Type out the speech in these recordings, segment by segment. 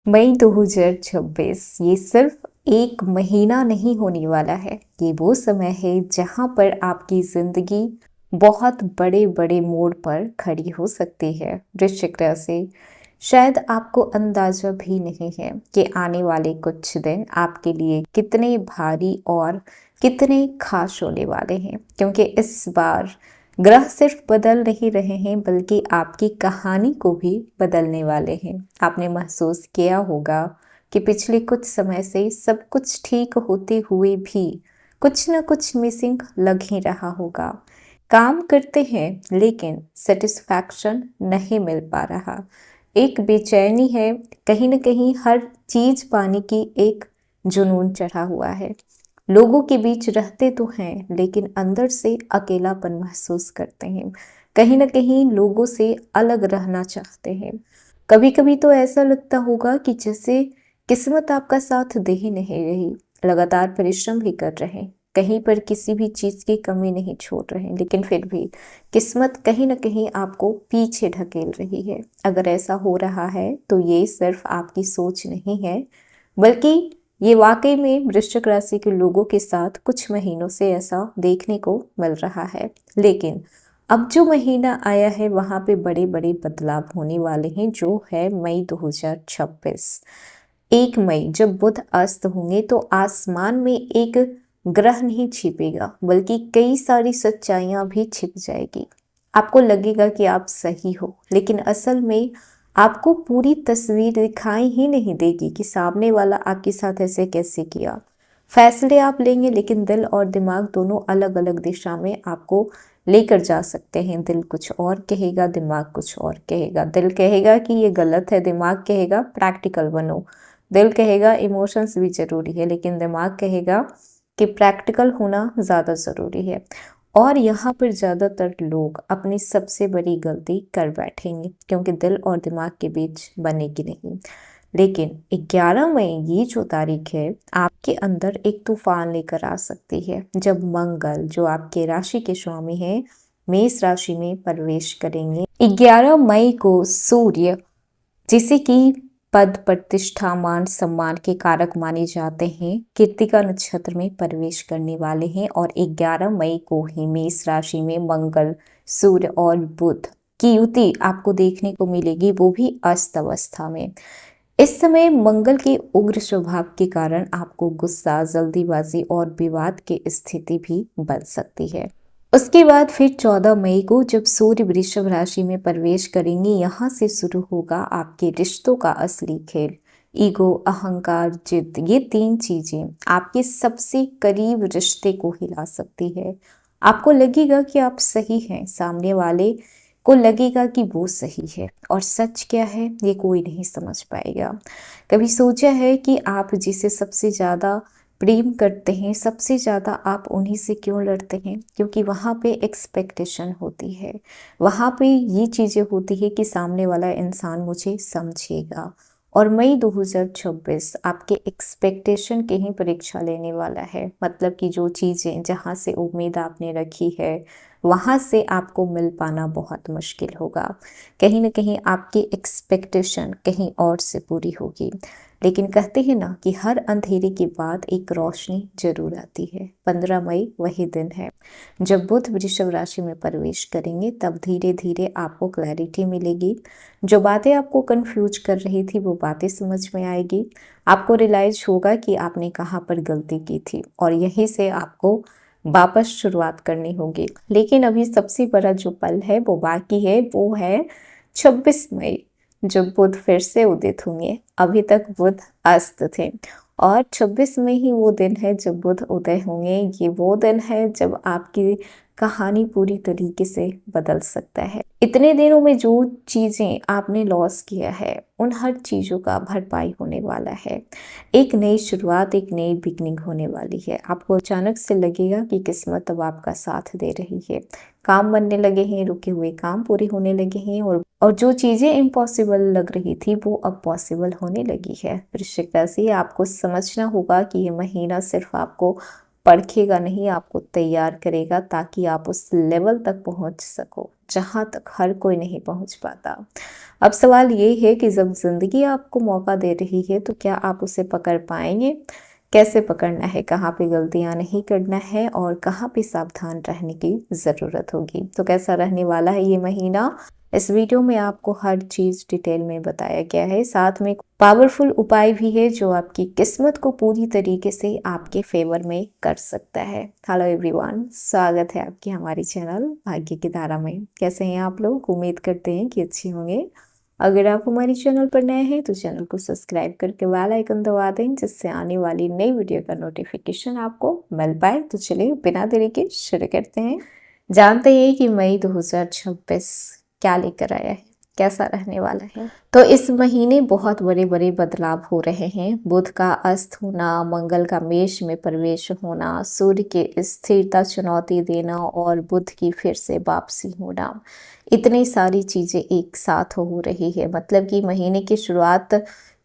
मई 2026 ये सिर्फ एक महीना नहीं होने वाला है। ये वो समय है जहां पर आपकी जिंदगी बहुत बड़े बड़े मोड़ पर खड़ी हो सकती है। वृश्चिक राशि, शायद आपको अंदाजा भी नहीं है कि आने वाले कुछ दिन आपके लिए कितने भारी और कितने खास होने वाले हैं, क्योंकि इस बार ग्रह सिर्फ बदल नहीं रहे हैं बल्कि आपकी कहानी को भी बदलने वाले हैं। आपने महसूस किया होगा कि पिछले कुछ समय से सब कुछ ठीक होते हुए भी कुछ न कुछ मिसिंग लग ही रहा होगा। काम करते हैं लेकिन सेटिस्फैक्शन नहीं मिल पा रहा। एक बेचैनी है, कहीं न कहीं हर चीज पाने की एक जुनून चढ़ा हुआ है। लोगों के बीच रहते तो हैं लेकिन अंदर से अकेलापन महसूस करते हैं। कहीं ना कहीं लोगों से अलग रहना चाहते हैं। कभी कभी तो ऐसा लगता होगा कि जैसे किस्मत आपका साथ दे ही नहीं रही। लगातार परिश्रम भी कर रहे हैं, कहीं पर किसी भी चीज की कमी नहीं छोड़ रहे हैं, लेकिन फिर भी किस्मत कहीं ना कहीं आपको पीछे ढकेल रही है। अगर ऐसा हो रहा है तो ये सिर्फ आपकी सोच नहीं है, बल्कि ये वाकई में वृश्चिक राशि के लोगों के साथ कुछ महीनों से ऐसा देखने को मिल रहा है। लेकिन अब जो महीना आया है वहां पे बड़े बड़े बदलाव होने वाले हैं, जो है मई 2026। 1 मई जब बुध अस्त होंगे तो आसमान में एक ग्रह नहीं छिपेगा बल्कि कई सारी सच्चाइयां भी छिप जाएगी। आपको लगेगा कि आप सही हो, लेकिन असल में आपको पूरी तस्वीर दिखाई ही नहीं देगी कि सामने वाला आपके साथ ऐसे कैसे किया। फैसले आप लेंगे लेकिन दिल और दिमाग दोनों अलग अलग दिशा में आपको लेकर जा सकते हैं। दिल कुछ और कहेगा, दिमाग कुछ और कहेगा। दिल कहेगा कि ये गलत है, दिमाग कहेगा प्रैक्टिकल बनो। दिल कहेगा इमोशंस भी जरूरी है, लेकिन दिमाग कहेगा कि प्रैक्टिकल होना ज़्यादा ज़रूरी है। और यहाँ पर ज़्यादातर लोग अपनी सबसे बड़ी गलती कर बैठेंगे, क्योंकि दिल और दिमाग के बीच बनेगी नहीं। लेकिन 11 मई ये जो तारीख है आपके अंदर एक तूफान लेकर आ सकती है, जब मंगल जो आपके राशि के स्वामी है मेष राशि में प्रवेश करेंगे। 11 मई को सूर्य, जिसे कि पद प्रतिष्ठा मान सम्मान के कारक माने जाते हैं, कृत्तिका नक्षत्र में प्रवेश करने वाले हैं। और 11 मई को ही मेष राशि में मंगल, सूर्य और बुध की युति आपको देखने को मिलेगी, वो भी अस्त अवस्था में। इस समय मंगल के उग्र स्वभाव के कारण आपको गुस्सा, जल्दीबाजी और विवाद की स्थिति भी बन सकती है। उसके बाद फिर 14 मई को जब सूर्य वृषभ राशि में प्रवेश करेंगे, यहाँ से शुरू होगा आपके रिश्तों का असली खेल। ईगो, अहंकार, जिद, ये 3 चीजें आपके सबसे करीब रिश्ते को हिला सकती है। आपको लगेगा कि आप सही हैं, सामने वाले को लगेगा कि वो सही है, और सच क्या है ये कोई नहीं समझ पाएगा। कभी सोचा है कि आप जिसे सबसे ज़्यादा प्रेम करते हैं, सबसे ज़्यादा आप उन्हीं से क्यों लड़ते हैं? क्योंकि वहाँ पे एक्सपेक्टेशन होती है, वहाँ पे ये चीज़ें होती है कि सामने वाला इंसान मुझे समझेगा। और मई 2026 आपके एक्सपेक्टेशन की ही परीक्षा लेने वाला है। मतलब कि जो चीज़ें, जहाँ से उम्मीद आपने रखी है, वहाँ से आपको मिल पाना बहुत मुश्किल होगा। कहीं ना कहीं आपकी एक्सपेक्टेशन कहीं और से पूरी होगी। लेकिन कहते हैं ना कि हर अंधेरे के बाद एक रोशनी जरूर आती है। 15 मई वही दिन है जब बुध वृषभ राशि में प्रवेश करेंगे, तब धीरे धीरे आपको क्लैरिटी मिलेगी। जो बातें आपको कंफ्यूज कर रही थी वो बातें समझ में आएगी। आपको रियलाइज होगा कि आपने कहाँ पर गलती की थी, और यहीं से आपको वापस शुरुआत करनी होगी। लेकिन अभी सबसे बड़ा जो पल है वो बाकी है, वो है 26 मई, जब बुध फिर से उदित होंगे। अभी तक बुध अस्त थे, और 26 में ही वो दिन है जब बुध उदय होंगे। ये वो दिन है जब आपकी कहानी पूरी तरीके से बदल सकता है। इतने दिनों में जो चीज़ें आपने लॉस किया है, उन हर चीज़ों का भरपाई होने वाला है। एक नई शुरुआत, एक नई बिगनिंग होने वाली है। आपको अचानक से लगेगा कि किस्मत अब आपका साथ दे रही है। काम बनने लगे हैं, रुके हुए काम पूरे होने लगे हैं, और जो चीज़ें इम्पॉसिबल लग रही थी वो अब पॉसिबल होने लगी है। वृश्चिक राशि, आपको समझना होगा कि ये महीना सिर्फ आपको परखेगा नहीं, आपको तैयार करेगा ताकि आप उस लेवल तक पहुंच सको जहां तक हर कोई नहीं पहुंच पाता। अब सवाल ये है कि जब जिंदगी आपको मौका दे रही है तो क्या आप उसे पकड़ पाएंगे? कैसे पकड़ना है, कहाँ पे गलतियां नहीं करना है और कहाँ पे सावधान रहने की ज़रूरत होगी। तो कैसा रहने वाला है ये महीना, इस वीडियो में आपको हर चीज़ डिटेल में बताया गया है। साथ में पावरफुल उपाय भी है जो आपकी किस्मत को पूरी तरीके से आपके फेवर में कर सकता है। हेलो एवरीवन, स्वागत है आपकी हमारी चैनल भाग्य की धारा में। कैसे हैं आप लोग? उम्मीद करते हैं कि अच्छे होंगे। अगर आप हमारी चैनल पर नए हैं तो चैनल को सब्सक्राइब करके बेल आइकन दबा दें जिससे आने वाली नई वीडियो का नोटिफिकेशन आपको मिल पाए। तो चलिए बिना देरी के शुरू करते हैं। जानते हैं कि मई 2026 क्या लेकर आया है, कैसा रहने वाला है। तो इस महीने बहुत बड़े बड़े बदलाव हो रहे हैं। बुध का अस्त होना, मंगल का मेष में प्रवेश होना, सूर्य के स्थिरता चुनौती देना और बुध की फिर से वापसी होना, इतनी सारी चीजें एक साथ हो रही है। मतलब कि महीने की शुरुआत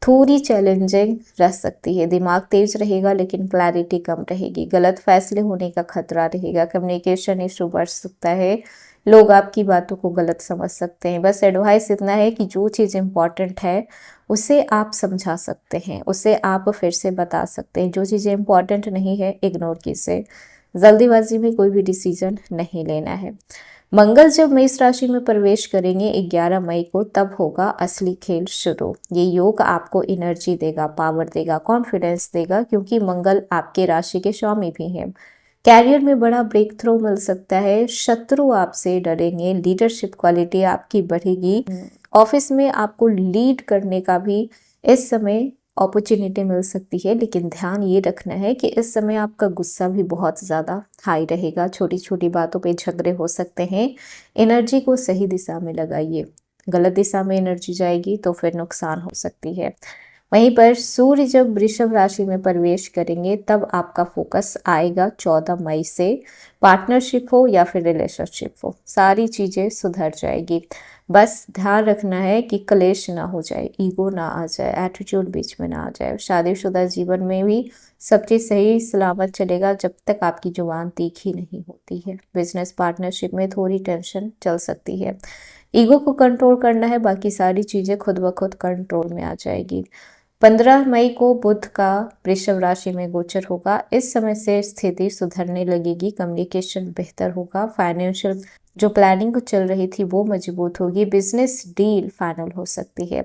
थोड़ी चैलेंजिंग रह सकती है। दिमाग तेज रहेगा लेकिन क्लैरिटी कम रहेगी। गलत फैसले होने का खतरा रहेगा। कम्युनिकेशन इशू बढ़ सकता है। लोग आपकी बातों को गलत समझ सकते हैं। बस एडवाइस इतना है कि जो चीज़ इम्पॉर्टेंट है उसे आप समझा सकते हैं, उसे आप फिर से बता सकते हैं। जो चीज़ें इम्पॉर्टेंट नहीं है इग्नोर कीजिए। जल्दीबाजी में कोई भी डिसीजन नहीं लेना है। मंगल जब मेष राशि में प्रवेश करेंगे 11 मई को, तब होगा असली खेल शुरू। ये योग आपको एनर्जी देगा, पावर देगा, कॉन्फिडेंस देगा, क्योंकि मंगल आपके राशि के स्वामी भी हैं। कैरियर में बड़ा ब्रेक थ्रू मिल सकता है। शत्रु आपसे डरेंगे, लीडरशिप क्वालिटी आपकी बढ़ेगी। ऑफिस में आपको लीड करने का भी इस समय अपॉर्चुनिटी मिल सकती है, लेकिन ध्यान ये रखना है कि इस समय आपका गुस्सा भी बहुत ज़्यादा हाई रहेगा। छोटी छोटी बातों पे झगड़े हो सकते हैं। एनर्जी को सही दिशा में लगाइए। गलत दिशा में एनर्जी जाएगी तो फिर नुकसान हो सकती है। वहीं पर सूर्य जब वृषभ राशि में प्रवेश करेंगे तब आपका फोकस आएगा 14 मई से। पार्टनरशिप हो या फिर रिलेशनशिप हो, सारी चीज़ें सुधर जाएगी। बस ध्यान रखना है कि क्लेश ना हो जाए, ईगो ना आ जाए, एटीट्यूड बीच में ना आ जाए। शादीशुदा जीवन में भी सब चीज़ सही सलामत चलेगा जब तक आपकी जुबान तीखी नहीं होती है। बिजनेस पार्टनरशिप में थोड़ी टेंशन चल सकती है। ईगो को कंट्रोल करना है, बाकी सारी चीज़ें खुद ब खुद कंट्रोल में आ जाएगी। 15 मई को बुध का वृषभ राशि में गोचर होगा। इस समय से स्थिति सुधरने लगेगी, कम्युनिकेशन बेहतर होगा, फाइनेंशियल जो प्लानिंग चल रही थी वो मजबूत होगी, बिजनेस डील फाइनल हो सकती है।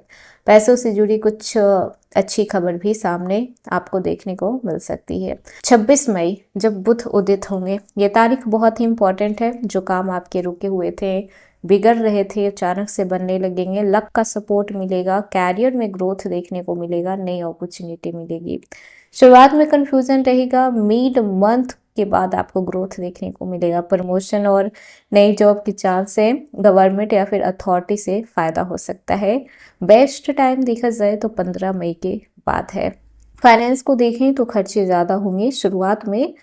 पैसों से जुड़ी कुछ अच्छी खबर भी सामने आपको देखने को मिल सकती है। 26 मई जब बुध उदित होंगे, ये तारीख बहुत ही इंपॉर्टेंट है। जो काम आपके रुके हुए थे, बिगड़ रहे थे, अचानक से बनने लगेंगे। लक का सपोर्ट मिलेगा, कैरियर में ग्रोथ देखने को मिलेगा, नई अपॉर्चुनिटी मिलेगी। शुरुआत में कंफ्यूजन रहेगा, मिड मंथ के बाद आपको ग्रोथ देखने को मिलेगा। प्रमोशन और नई जॉब की चांस से गवर्नमेंट या फिर अथॉरिटी से फायदा हो सकता है। बेस्ट टाइम देखा जाए तो 15 मई के बाद है। फाइनेंस को देखें तो खर्चे ज़्यादा होंगे शुरुआत में।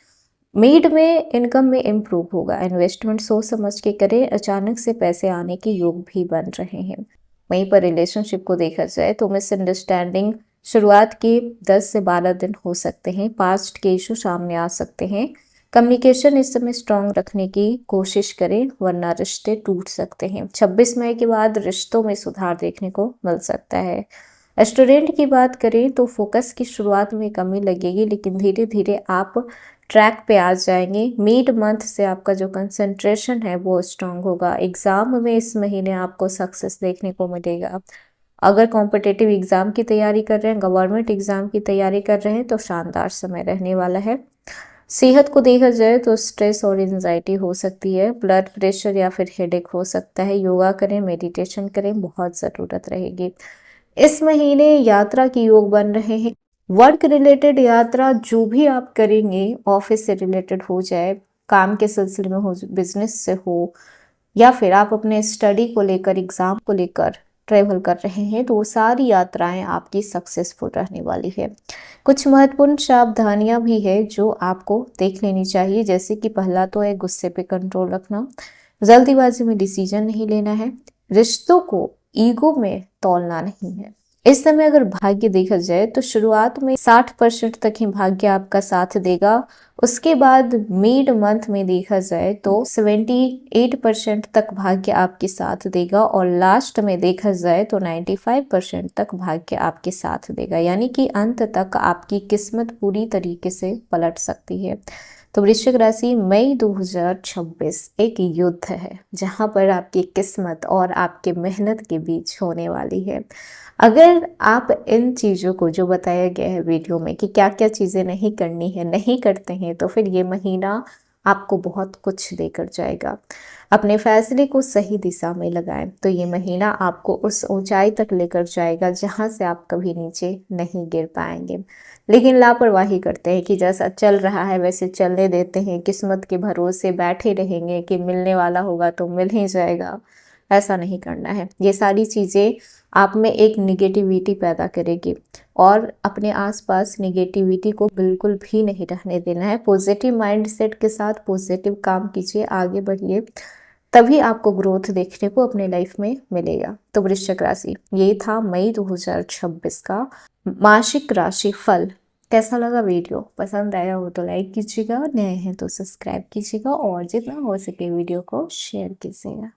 मिड में इनकम में इम्प्रूव होगा। इन्वेस्टमेंट सोच समझ के करें, अचानक से पैसे आने के योग भी बन रहे हैं। वहीं पर रिलेशनशिप को देखा जाए तो मिसअंडरस्टैंडिंग शुरुआत के 10 से 12 दिन हो सकते हैं। पास्ट के इशू सामने आ सकते हैं। कम्युनिकेशन इस समय स्ट्रांग रखने की कोशिश करें, वरना रिश्ते टूट सकते हैं। 26 मई के बाद रिश्तों में सुधार देखने को मिल सकता है। स्टूडेंट की बात करें तो फोकस की शुरुआत में कमी लगेगी, लेकिन धीरे धीरे आप ट्रैक पे आ जाएंगे। मिड मंथ से आपका जो कंसंट्रेशन है वो स्ट्रांग होगा। एग्जाम में इस महीने आपको सक्सेस देखने को मिलेगा। अगर कॉम्पिटिटिव एग्जाम की तैयारी कर रहे हैं, गवर्नमेंट एग्जाम की तैयारी कर रहे हैं तो शानदार समय रहने वाला है। सेहत को देखा जाए तो स्ट्रेस और एंजाइटी हो सकती है। ब्लड प्रेशर या फिर हेडेक हो सकता है। योगा करें, मेडिटेशन करें, बहुत ज़रूरत रहेगी। इस महीने यात्रा की योग बन रहे हैं। वर्क रिलेटेड यात्रा जो भी आप करेंगे, ऑफिस से रिलेटेड हो जाए, काम के सिलसिले में हो, बिजनेस से हो, या फिर आप अपने स्टडी को लेकर, एग्जाम को लेकर ट्रेवल कर रहे हैं, तो वो सारी यात्राएं आपकी सक्सेसफुल रहने वाली है। कुछ महत्वपूर्ण सावधानियां भी है जो आपको देख लेनी चाहिए, जैसे कि पहला तो है गुस्से पे कंट्रोल रखना, जल्दीबाजी में डिसीजन नहीं लेना है, रिश्तों को ईगो में तौलना नहीं है, इस समय अगर भाग्य देखा जाए तो शुरुआत में 60% तक ही भाग्य आपका साथ देगा। उसके बाद मिड मंथ में देखा जाए तो 78% तक भाग्य आपके साथ देगा और लास्ट में देखा जाए तो 95% तक भाग्य आपके साथ देगा, यानी कि अंत तक आपकी किस्मत पूरी तरीके से पलट सकती है। तो वृश्चिक राशि, मई 2026 एक युद्ध है जहां पर आपकी किस्मत और आपके मेहनत के बीच होने वाली है। अगर आप इन चीज़ों को जो बताया गया है वीडियो में कि क्या क्या चीज़ें नहीं करनी है नहीं करते हैं, तो फिर ये महीना आपको बहुत कुछ देकर जाएगा। अपने फैसले को सही दिशा में लगाएं तो ये महीना आपको उस ऊंचाई तक लेकर जाएगा जहां से आप कभी नीचे नहीं गिर पाएंगे। लेकिन लापरवाही करते हैं कि जैसा चल रहा है वैसे चलने देते हैं, किस्मत के भरोसे बैठे रहेंगे कि मिलने वाला होगा तो मिल ही जाएगा। ऐसा नहीं करना है। ये सारी चीज़ें आप में एक निगेटिविटी पैदा करेगी और अपने आसपास निगेटिविटी को बिल्कुल भी नहीं रहने देना है। पॉजिटिव माइंडसेट के साथ पॉजिटिव काम कीजिए, आगे बढ़िए, तभी आपको ग्रोथ देखने को अपने लाइफ में मिलेगा। तो वृश्चिक राशि, ये था मई 2026 का मासिक राशि फल। कैसा लगा वीडियो? पसंद आया हो तो लाइक कीजिएगा, नए हैं तो सब्सक्राइब कीजिएगा और जितना हो सके वीडियो को शेयर कीजिएगा।